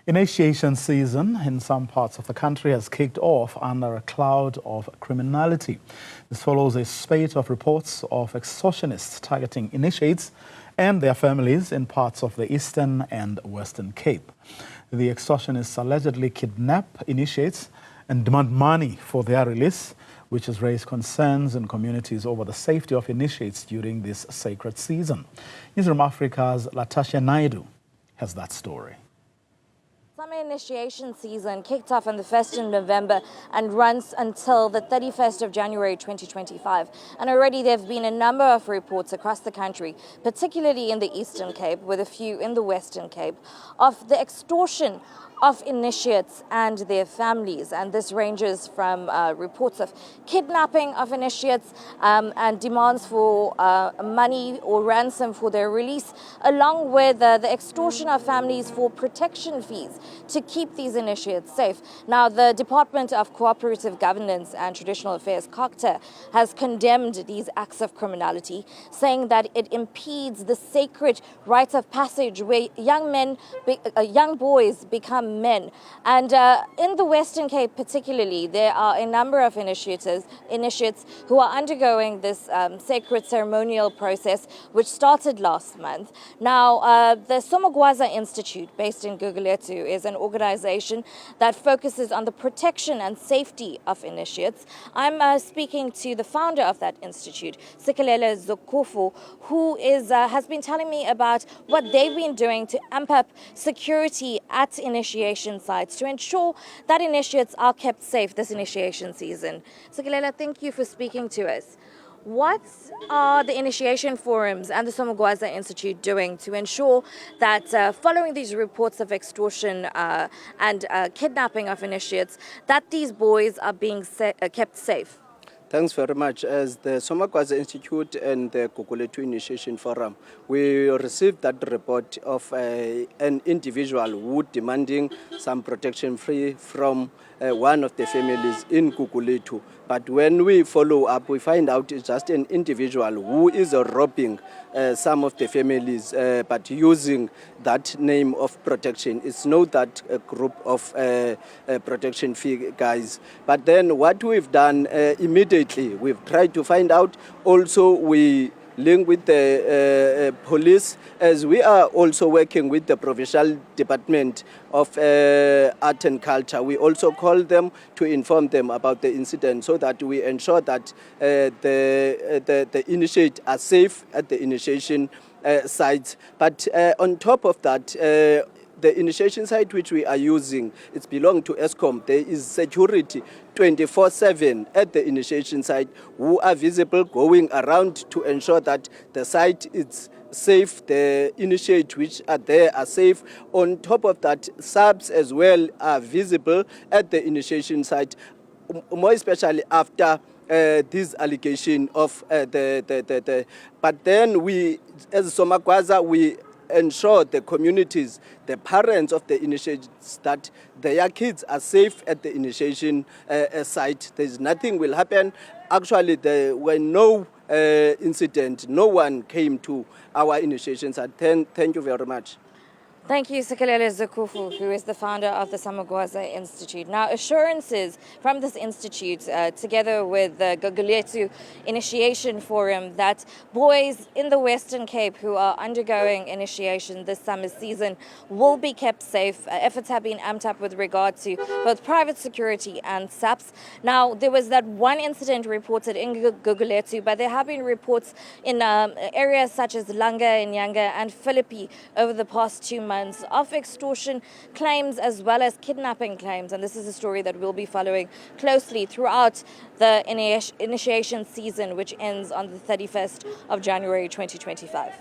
Initiation season in some parts of the country has kicked off under a cloud of criminality. This follows a spate of reports of extortionists targeting initiates and their families in parts of the Eastern and Western Cape. The extortionists allegedly kidnap initiates and demand money for their release, which has raised concerns in communities over the safety of initiates during this sacred season. Newzroom Afrika's Latashia Naidoo has that story. Summer initiation season kicked off on the 1st of November and runs until the 31st of January 2025. And already there have been a number of reports across the country, particularly in the Eastern Cape, with a few in the Western Cape, of the extortion of initiates and their families. And this ranges from reports of kidnapping of initiates and demands for money or ransom for their release, along with the extortion of families for protection fees to keep these initiates safe. Now, the Department of Cooperative Governance and Traditional Affairs, COGTA, has condemned these acts of criminality, saying that it impedes the sacred rite of passage where young boys become men. And in the Western Cape particularly, there are a number of initiates who are undergoing this sacred ceremonial process, which started last month. Now, the Somogwaza Institute, based in Gugulethu, is an organization that focuses on the protection and safety of initiates. I'm speaking to the founder of that institute, Sikelele Zokufu, who has been telling me about what they've been doing to amp up security at initiation sites to ensure that initiates are kept safe this initiation season. Sikelele, thank you for speaking to us. What are the initiation forums and the Somogwaza Institute doing to ensure that following these reports of extortion and kidnapping of initiates, that these boys are being kept safe? Thanks very much. As the Somogwaza Institute and the Gugulethu Initiation Forum, we received that report of an individual who demanding some protection free from one of the families in Gugulethu. But when we follow up, we find out it's just an individual who is robbing some of the families, but using that name of protection. It's not that a group of protection fee guys. But then what we've done immediately, we've tried to find out. Also, we link with the police, as we are also working with the Provincial Department of Art and Culture. We also call them to inform them about the incident so that we ensure that the initiate are safe at the initiation sites. But on top of that, the initiation site which we are using, it belongs to ESCOM. There is security 24/7 at the initiation site who are visible going around to ensure that the site is safe, the initiate which are there are safe. On top of that, subs as well are visible at the initiation site, more especially after this allegation of but then we, as Somogwaza, we ensure the communities, the parents of the initiates, that their kids are safe at the initiation site. There's nothing will happen. Actually, there were no incident. No one came to our initiation site. Thank you very much. Thank you, Sikelele Zokufu, who is the founder of the Somogwaza Institute. Now, assurances from this institute, together with the Gugulethu Initiation Forum, that boys in the Western Cape who are undergoing initiation this summer season will be kept safe. Efforts have been amped up with regard to both private security and SAPS. Now, there was that one incident reported in Gugulethu, but there have been reports in areas such as Langa, Nyanga, and Philippi over the past 2 months of extortion claims as well as kidnapping claims. And this is a story that we'll be following closely throughout the initiation season, which ends on the 31st of January 2025.